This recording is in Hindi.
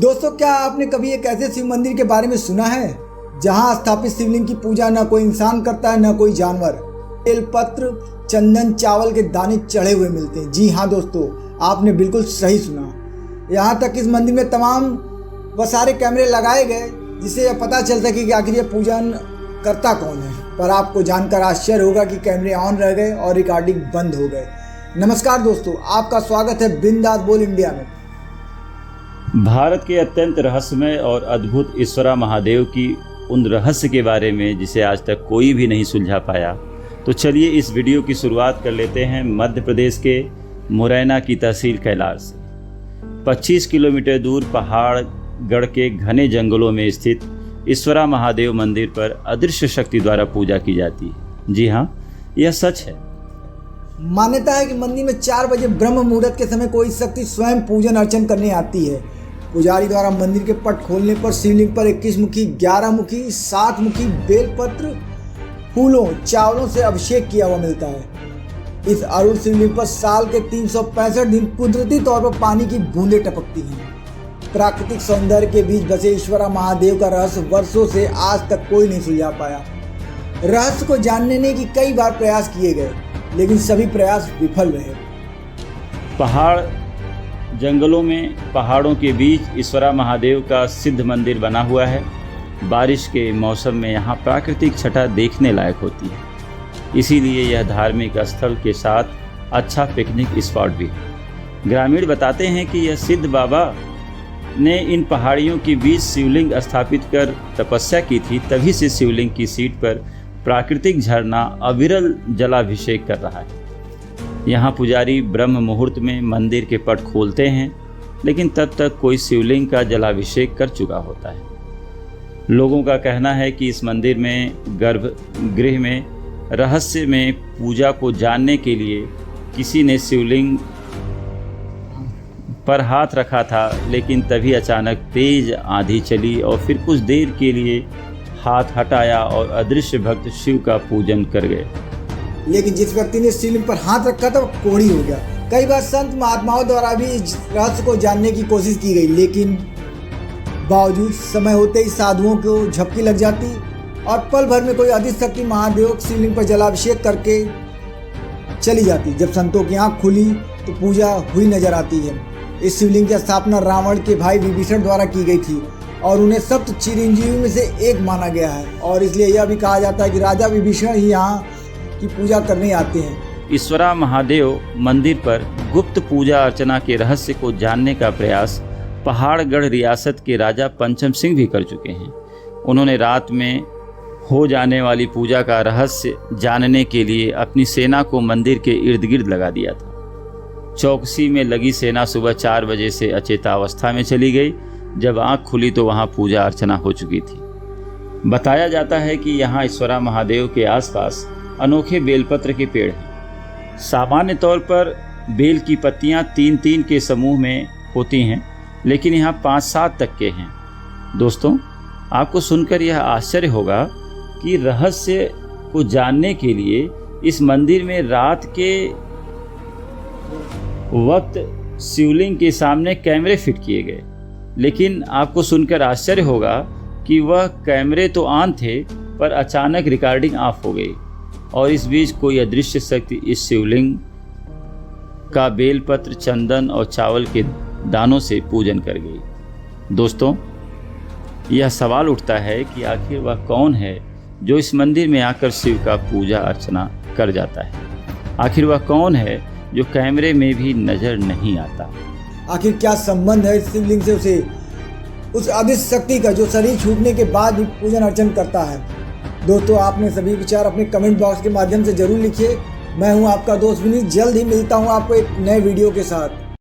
दोस्तों, क्या आपने कभी एक ऐसे शिव मंदिर के बारे में सुना है जहां स्थापित शिवलिंग की पूजा न कोई इंसान करता है न कोई जानवर? बेलपत्र, चंदन, चावल के दाने चढ़े हुए मिलते हैं। जी हाँ दोस्तों, आपने बिल्कुल सही सुना। यहाँ तक इस मंदिर में तमाम व सारे कैमरे लगाए गए जिससे यह पता चल सके कि आखिर यह पूजन करता कौन है। पर आपको जानकर आश्चर्य होगा कि कैमरे ऑन रह गए और रिकॉर्डिंग बंद हो गए। नमस्कार दोस्तों, आपका स्वागत है बिंदास बोल इंडिया में। भारत के अत्यंत रहस्यमय और अद्भुत ईश्वरा महादेव की उन रहस्य के बारे में जिसे आज तक कोई भी नहीं सुलझा पाया, तो चलिए इस वीडियो की शुरुआत कर लेते हैं मध्य प्रदेश के मुरैना की तहसील कैलाश से। 25 किलोमीटर दूर पहाड़गढ़ के घने जंगलों में स्थित ईश्वरा महादेव मंदिर पर अदृश्य शक्ति द्वारा पूजा की जाती है। जी हाँ, यह सच है। मान्यता है कि मंदिर में 4 बजे ब्रह्म मुहूर्त के समय कोई शक्ति स्वयं पूजन अर्चन करने आती है। पुजारी द्वारा मंदिर के पट खोलने पर शिवलिंग पर 21 मुखी, 11 मुखी, 7 मुखी बेलपत्र, फूलों, चावलों से अभिषेक किया हुआ मिलता है। इस अरुण शिवलिंग पर साल के 365 दिन कुदरती तौर पर पानी की बूंदें टपकती हैं। प्राकृतिक सौंदर्य के बीच बसे ईश्वरा महादेव का रहस्य वर्षों से आज तक कोई नहीं सुलझा पाया। रहस्य को जानने के कई बार प्रयास किए गए, लेकिन सभी प्रयास विफल रहे। पहाड़ जंगलों में पहाड़ों के बीच ईश्वरा महादेव का सिद्ध मंदिर बना हुआ है। बारिश के मौसम में यहाँ प्राकृतिक छटा देखने लायक होती है, इसीलिए यह धार्मिक स्थल के साथ अच्छा पिकनिक स्पॉट भी है। ग्रामीण बताते हैं कि यह सिद्ध बाबा ने इन पहाड़ियों के बीच शिवलिंग स्थापित कर तपस्या की थी, तभी से शिवलिंग की सीट पर प्राकृतिक झरना अविरल जलाभिषेक कर रहा है। यहाँ पुजारी ब्रह्म मुहूर्त में मंदिर के पट खोलते हैं, लेकिन तब तक कोई शिवलिंग का जलाभिषेक कर चुका होता है। लोगों का कहना है कि इस मंदिर में गर्भगृह में रहस्य में पूजा को जानने के लिए किसी ने शिवलिंग पर हाथ रखा था, लेकिन तभी अचानक तेज आंधी चली और फिर कुछ देर के लिए हाथ हटाया और अदृश्य भक्त शिव का पूजन कर गए। लेकिन जिस व्यक्ति ने शिवलिंग पर हाथ रखा था वो कोढ़ी हो गया। कई बार संत महात्माओं द्वारा भी इस रहस्य को जानने की कोशिश की गई, लेकिन बावजूद समय होते ही साधुओं को झपकी लग जाती और पल भर में कोई अधिक शक्ति महादेव शिवलिंग पर जलाभिषेक करके चली जाती। जब संतों की आंख खुली तो पूजा हुई नजर आती है। इस शिवलिंग की स्थापना रावण के भाई विभीषण द्वारा की गई थी और उन्हें सप्त चिरंजीवी में से एक माना गया है, और इसलिए यह भी कहा जाता है कि राजा विभीषण ही यहाँ की पूजा करने आते हैं। ईश्वरा महादेव मंदिर पर गुप्त पूजा अर्चना के रहस्य को जानने का प्रयास पहाड़गढ़ रियासत के राजा पंचम सिंह भी कर चुके हैं। उन्होंने रात में हो जाने वाली पूजा का रहस्य जानने के लिए अपनी सेना को मंदिर के इर्द गिर्द लगा दिया था। चौकसी में लगी सेना सुबह 4 बजे से अचेतावस्था में चली गई। जब आंख खुली तो वहां पूजा अर्चना हो चुकी थी। बताया जाता है कि यहाँ ईश्वरा महादेव के आसपास अनोखे बेलपत्र के पेड़ हैं। सामान्य तौर पर बेल की पत्तियां 3-3 के समूह में होती हैं, लेकिन यहाँ 5-7 तक के हैं। दोस्तों, आपको सुनकर यह आश्चर्य होगा कि रहस्य को जानने के लिए इस मंदिर में रात के वक्त शिवलिंग के सामने कैमरे फिट किए गए, लेकिन आपको सुनकर आश्चर्य होगा कि वह कैमरे तो ऑन थे, पर अचानक रिकॉर्डिंग ऑफ हो गई और इस बीच कोई अदृश्य शक्ति इस शिवलिंग का बेलपत्र, चंदन और चावल के दानों से पूजन कर गई। दोस्तों, यह सवाल उठता है कि आखिर वह कौन है जो इस मंदिर में आकर शिव का पूजा अर्चना कर जाता है? आखिर वह कौन है जो कैमरे में भी नजर नहीं आता? आखिर क्या संबंध है इस शिवलिंग से उस अदृश्य शक्ति का जो शरीर छूटने के बाद भी पूजन अर्चन करता है? दोस्तों, आपने सभी विचार अपने कमेंट बॉक्स के माध्यम से जरूर लिखिए। मैं हूं आपका दोस्त विनीत। जल्द ही मिलता हूं आपको एक नए वीडियो के साथ।